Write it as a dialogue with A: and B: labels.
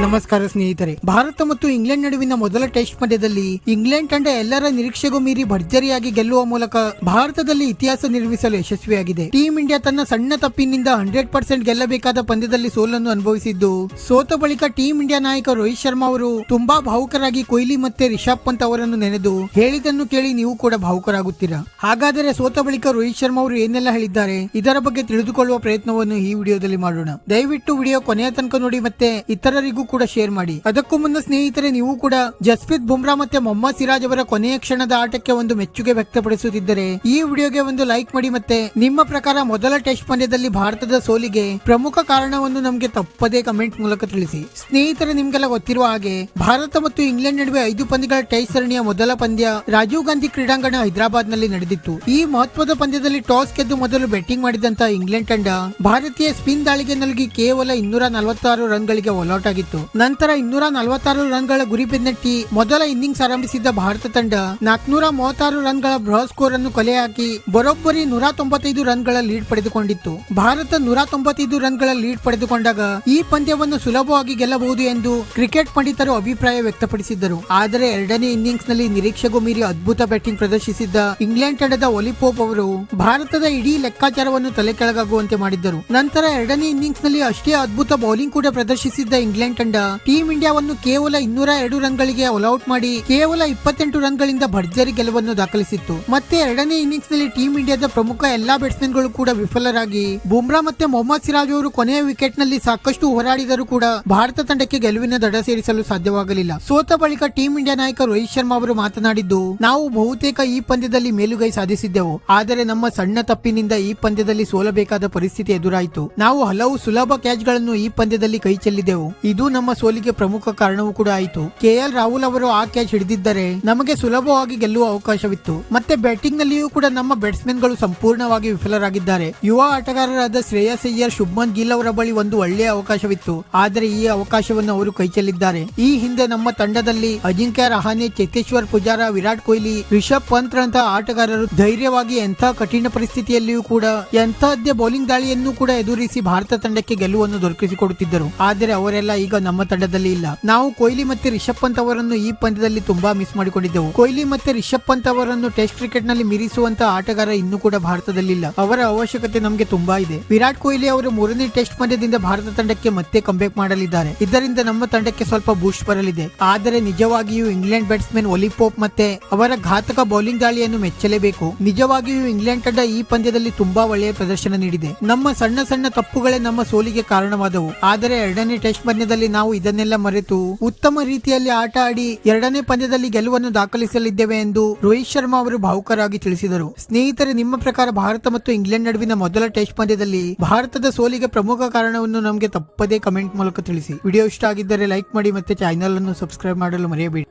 A: ನಮಸ್ಕಾರ ಸ್ನೇಹಿತರೆ. ಭಾರತ ಮತ್ತು ಇಂಗ್ಲೆಂಡ್ ನಡುವಿನ ಮೊದಲ ಟೆಸ್ಟ್ ಪಂದ್ಯದಲ್ಲಿ ಇಂಗ್ಲೆಂಡ್ ತಂಡ ಎಲ್ಲರ ನಿರೀಕ್ಷೆಗೂ ಮೀರಿ ಭರ್ಜರಿಯಾಗಿ ಗೆಲ್ಲುವ ಮೂಲಕ ಭಾರತದಲ್ಲಿ ಇತಿಹಾಸ ನಿರ್ಮಿಸಲು ಯಶಸ್ವಿಯಾಗಿದೆ. ಟೀಂ ಇಂಡಿಯಾ ತನ್ನ ಸಣ್ಣ ತಪ್ಪಿನಿಂದ 100% ಗೆಲ್ಲಬೇಕಾದ ಪಂದ್ಯದಲ್ಲಿ ಸೋಲನ್ನು ಅನುಭವಿಸಿದ್ದು, ಸೋತ ಬಳಿಕ ಟೀಂ ಇಂಡಿಯಾ ನಾಯಕ ರೋಹಿತ್ ಶರ್ಮಾ ಅವರು ತುಂಬಾ ಭಾವುಕರಾಗಿ ಕೊಹ್ಲಿ ಮತ್ತೆ ರಿಷಬ್ ಪಂತ್ ಅವರನ್ನು ನೆನೆದು ಹೇಳಿದ್ದನ್ನು ಕೇಳಿ ನೀವು ಕೂಡ ಭಾವುಕರಾಗುತ್ತೀರಾ? ಹಾಗಾದರೆ ಸೋತ ಬಳಿಕ ರೋಹಿತ್ ಶರ್ಮಾ ಅವರು ಏನೆಲ್ಲ ಹೇಳಿದ್ದಾರೆ, ಇದರ ಬಗ್ಗೆ ತಿಳಿದುಕೊಳ್ಳುವ ಪ್ರಯತ್ನವನ್ನು ಈ ವಿಡಿಯೋದಲ್ಲಿ ಮಾಡೋಣ. ದಯವಿಟ್ಟು ವಿಡಿಯೋ ಕೊನೆಯ ತನಕ ನೋಡಿ ಮತ್ತೆ ಇತರರಿಗೂ ಕೂಡ ಶೇರ್ ಮಾಡಿ. ಅದಕ್ಕೂ ಮುನ್ನ ಸ್ನೇಹಿತರೆ, ನೀವು ಕೂಡ ಜಸ್ಪ್ರೀತ್ ಬುಮ್ರಾ ಮತ್ತೆ ಮೊಹಮ್ಮದ್ ಸಿರಾಜ್ ಅವರ ಕೊನೆಯ ಕ್ಷಣದ ಆಟಕ್ಕೆ ಒಂದು ಮೆಚ್ಚುಗೆ ವ್ಯಕ್ತಪಡಿಸುತ್ತಿದ್ದರೆ ಈ ವಿಡಿಯೋಗೆ ಒಂದು ಲೈಕ್ ಮಾಡಿ. ಮತ್ತೆ ನಿಮ್ಮ ಪ್ರಕಾರ ಮೊದಲ ಟೆಸ್ಟ್ ಪಂದ್ಯದಲ್ಲಿ ಭಾರತದ ಸೋಲಿಗೆ ಪ್ರಮುಖ ಕಾರಣವನ್ನು ನಮಗೆ ತಪ್ಪದೇ ಕಮೆಂಟ್ ಮೂಲಕ ತಿಳಿಸಿ. ಸ್ನೇಹಿತರೆ, ನಿಮ್ಗೆಲ್ಲ ಗೊತ್ತಿರುವ ಹಾಗೆ ಭಾರತ ಮತ್ತು ಇಂಗ್ಲೆಂಡ್ ನಡುವೆ 5 ಪಂದ್ಯಗಳ ಟೆಸ್ಟ್ ಸರಣಿಯ ಮೊದಲ ಪಂದ್ಯ ರಾಜೀವ್ ಗಾಂಧಿ ಕ್ರೀಡಾಂಗಣ ಹೈದರಾಬಾದ್ ನಲ್ಲಿ ನಡೆದಿತ್ತು. ಈ ಮಹತ್ವದ ಪಂದ್ಯದಲ್ಲಿ ಟಾಸ್ ಗೆದ್ದು ಮೊದಲು ಬ್ಯಾಟಿಂಗ್ ಮಾಡಿದಂತ ಇಂಗ್ಲೆಂಡ್ ತಂಡ ಭಾರತೀಯ ಸ್ಪಿನ್ ದಾಳಿಗೆ ನಲುಗಿ ಕೇವಲ 246 ರನ್ಗಳಿಗೆ ಆಲ್ಔಟ್ ಆಗಿತ್ತು. ನಂತರ 246 ರನ್ಗಳ ಗುರಿ ಬೆನ್ನಟ್ಟಿ ಮೊದಲ ಇನ್ನಿಂಗ್ಸ್ ಆರಂಭಿಸಿದ್ದ ಭಾರತ ತಂಡ 436 ರನ್ಗಳ ಬೃಹತ್ ಸ್ಕೋರ್ ಅನ್ನು ಕಲೆ ಹಾಕಿ ಬರೋಬ್ಬರಿ 195 ರನ್ಗಳ ಲೀಡ್ ಪಡೆದುಕೊಂಡಿತ್ತು. ಭಾರತ 195 ರನ್ಗಳ ಲೀಡ್ ಪಡೆದುಕೊಂಡಾಗ ಈ ಪಂದ್ಯವನ್ನು ಸುಲಭವಾಗಿ ಗೆಲ್ಲಬಹುದು ಎಂದು ಕ್ರಿಕೆಟ್ ಪಂಡಿತರು ಅಭಿಪ್ರಾಯ ವ್ಯಕ್ತಪಡಿಸಿದ್ದರು. ಆದರೆ ಎರಡನೇ ಇನ್ನಿಂಗ್ಸ್ ನಲ್ಲಿ ನಿರೀಕ್ಷೆಗೂ ಮೀರಿ ಅದ್ಭುತ ಬ್ಯಾಟಿಂಗ್ ಪ್ರದರ್ಶಿಸಿದ್ದ ಇಂಗ್ಲೆಂಡ್ ತಂಡದ ಒಲಿ ಪೋಪ್ ಅವರು ಭಾರತದ ಇಡೀ ಲೆಕ್ಕಾಚಾರವನ್ನು ತಲೆ ಕೆಳಗಾಗುವಂತೆ ಮಾಡಿದ್ದರು. ನಂತರ ಎರಡನೇ ಇನ್ನಿಂಗ್ಸ್ ನಲ್ಲಿ ಅಷ್ಟೇ ಅದ್ಭುತ ಬೌಲಿಂಗ್ ಕೂಡ ಪ್ರದರ್ಶಿಸಿದ್ದ ಇಂಗ್ಲೆಂಡ್ ತಂಡ ಟೀಂ ಇಂಡಿಯಾವನ್ನು ಕೇವಲ 202 ರನ್ಗಳಿಗೆ ಆಲ್ಔಟ್ ಮಾಡಿ ಕೇವಲ 28 ರನ್ಗಳಿಂದ ಭರ್ಜರಿ ಗೆಲುವನ್ನು ದಾಖಲಿಸಿತ್ತು. ಮತ್ತೆ ಎರಡನೇ ಇನ್ನಿಂಗ್ಸ್ ನಲ್ಲಿ ಟೀಂ ಇಂಡಿಯಾದ ಪ್ರಮುಖ ಎಲ್ಲಾ ಬ್ಯಾಟ್ಸ್ಮನ್ ಗಳು ಕೂಡ ವಿಫಲರಾಗಿ ಬುಮ್ರಾ ಮತ್ತೆ ಮೊಹಮ್ಮದ್ ಸಿರಾಜ್ ಅವರು ಕೊನೆಯ ವಿಕೆಟ್ ನಲ್ಲಿ ಸಾಕಷ್ಟು ಹೋರಾಡಿದರೂ ಕೂಡ ಭಾರತ ತಂಡಕ್ಕೆ ಗೆಲುವಿನ ದಡ ಸೇರಿಸಲು ಸಾಧ್ಯವಾಗಲಿಲ್ಲ. ಸೋತ ಬಳಿಕ ಟೀಂ ಇಂಡಿಯಾ ನಾಯಕ ರೋಹಿತ್ ಶರ್ಮಾ ಅವರು ಮಾತನಾಡಿದ್ದು, ನಾವು ಬಹುತೇಕ ಈ ಪಂದ್ಯದಲ್ಲಿ ಮೇಲುಗೈ ಸಾಧಿಸಿದ್ದೆವು, ಆದರೆ ನಮ್ಮ ಸಣ್ಣ ತಪ್ಪಿನಿಂದ ಈ ಪಂದ್ಯದಲ್ಲಿ ಸೋಲಬೇಕಾದ ಪರಿಸ್ಥಿತಿ ಎದುರಾಯಿತು. ನಾವು ಹಲವು ಸುಲಭ ಕ್ಯಾಚ್ ಗಳನ್ನು ಈ ಪಂದ್ಯದಲ್ಲಿ ಕೈ ಚೆಲ್ಲಿದೆವು, ಇದು ನಮ್ಮ ಸೋಲಿಗೆ ಪ್ರಮುಖ ಕಾರಣವೂ ಕೂಡ ಆಯಿತು. ಕೆಎಲ್ ರಾಹುಲ್ ಅವರು ಆ ಕ್ಯಾಚ್ ಹಿಡಿದಿದ್ದರೆ ನಮಗೆ ಸುಲಭವಾಗಿ ಗೆಲ್ಲುವ ಅವಕಾಶವಿತ್ತು. ಮತ್ತೆ ಬ್ಯಾಟಿಂಗ್ ನಲ್ಲಿಯೂ ಕೂಡ ನಮ್ಮ ಬ್ಯಾಟ್ಸ್ಮನ್ ಗಳು ಸಂಪೂರ್ಣವಾಗಿ ವಿಫಲರಾಗಿದ್ದಾರೆ. ಯುವ ಆಟಗಾರರಾದ ಶ್ರೇಯಸ್ ಅಯ್ಯರ್, ಶುಭ್ಮನ್ ಗಿಲ್ ಅವರ ಬಳಿ ಒಂದು ಒಳ್ಳೆಯ ಅವಕಾಶವಿತ್ತು, ಆದರೆ ಈ ಅವಕಾಶವನ್ನು ಅವರು ಕೈ ಚೆಲ್ಲಿದ್ದಾರೆ. ಈ ಹಿಂದೆ ನಮ್ಮ ತಂಡದಲ್ಲಿ ಅಜಿಂಕ್ಯ ರಹಾನೆ, ಚೇತೇಶ್ವರ್ ಪೂಜಾರ, ವಿರಾಟ್ ಕೊಹ್ಲಿ, ರಿಷಬ್ ಪಂತ್ ರಂತಹ ಆಟಗಾರರು ಧೈರ್ಯವಾಗಿ ಎಂಥ ಕಠಿಣ ಪರಿಸ್ಥಿತಿಯಲ್ಲಿಯೂ ಕೂಡ ಎಂತಹದ್ದೇ ಬೌಲಿಂಗ್ ದಾಳಿಯನ್ನು ಕೂಡ ಎದುರಿಸಿ ಭಾರತ ತಂಡಕ್ಕೆ ಗೆಲುವನ್ನು ದೊರಕಿಸಿಕೊಡುತ್ತಿದ್ದರು. ಆದರೆ ಅವರೆಲ್ಲ ಈಗ ನಮ್ಮ ತಂಡದಲ್ಲಿ ಇಲ್ಲ. ನಾವು ಕೊಹ್ಲಿ ಮತ್ತೆ ರಿಷಬ್ ಪಂತ್ ಅವರನ್ನು ಈ ಪಂದ್ಯದಲ್ಲಿ ತುಂಬಾ ಮಿಸ್ ಮಾಡಿಕೊಂಡಿದ್ದೆವು. ಕೊಹ್ಲಿ ಮತ್ತೆ ರಿಷಬ್ ಪಂತ್ ಅವರನ್ನು ಟೆಸ್ಟ್ ಕ್ರಿಕೆಟ್ ನಲ್ಲಿ ಮೀರಿಸುವಂತ ಆಟಗಾರ ಇನ್ನೂ ಕೂಡ ಭಾರತದಲ್ಲಿ ಇಲ್ಲ. ಅವರ ಅವಶ್ಯಕತೆ ನಮಗೆ ತುಂಬಾ ಇದೆ. ವಿರಾಟ್ ಕೊಹ್ಲಿ ಅವರು 3ನೇ ಟೆಸ್ಟ್ ಪಂದ್ಯದಿಂದ ಭಾರತ ತಂಡಕ್ಕೆ ಮತ್ತೆ ಕಂಬ್ಯಾಕ್ ಮಾಡಲಿದ್ದಾರೆ. ಇದರಿಂದ ನಮ್ಮ ತಂಡಕ್ಕೆ ಸ್ವಲ್ಪ ಬೂಸ್ಟ್ ಬರಲಿದೆ. ಆದರೆ ನಿಜವಾಗಿಯೂ ಇಂಗ್ಲೆಂಡ್ ಬ್ಯಾಟ್ಸ್ಮನ್ ಒಲಿ ಪೋಪ್ ಮತ್ತೆ ಅವರ ಘಾತಕ ಬೌಲಿಂಗ್ ದಾಳಿಯನ್ನು ಮೆಚ್ಚಲೇಬೇಕು. ನಿಜವಾಗಿಯೂ ಇಂಗ್ಲೆಂಡ್ ತಂಡ ಈ ಪಂದ್ಯದಲ್ಲಿ ತುಂಬಾ ಒಳ್ಳೆಯ ಪ್ರದರ್ಶನ ನೀಡಿದೆ. ನಮ್ಮ ಸಣ್ಣ ಸಣ್ಣ ತಪ್ಪುಗಳೇ ನಮ್ಮ ಸೋಲಿಗೆ ಕಾರಣವಾದವು. ಆದರೆ ಎರಡನೇ ಟೆಸ್ಟ್ ಪಂದ್ಯದಲ್ಲಿ ನಾವು ಇದನ್ನೆಲ್ಲ ಮರೆತು ಉತ್ತಮ ರೀತಿಯಲ್ಲಿ ಆಟ ಆಡಿ ಎರಡನೇ ಪಂದ್ಯದಲ್ಲಿ ಗೆಲುವನ್ನು ದಾಖಲಿಸಲಿದ್ದೇವೆ ಎಂದು ರೋಹಿತ್ ಶರ್ಮಾ ಅವರು ಭಾವುಕರಾಗಿ ತಿಳಿಸಿದರು. ಸ್ನೇಹಿತರೆ, ನಿಮ್ಮ ಪ್ರಕಾರ ಭಾರತ ಮತ್ತು ಇಂಗ್ಲೆಂಡ್ ನಡುವಿನ ಮೊದಲ ಟೆಸ್ಟ್ ಪಂದ್ಯದಲ್ಲಿ ಭಾರತದ ಸೋಲಿಗೆ ಪ್ರಮುಖ ಕಾರಣವನ್ನು ನಮಗೆ ತಪ್ಪದೇ ಕಮೆಂಟ್ ಮೂಲಕ ತಿಳಿಸಿ. ವಿಡಿಯೋ ಇಷ್ಟ ಆಗಿದ್ದರೆ ಲೈಕ್ ಮಾಡಿ ಮತ್ತೆ ಚಾನೆಲ್ ಅನ್ನು ಸಬ್ಸ್ಕ್ರೈಬ್ ಮಾಡಲು ಮರೆಯಬೇಡಿ.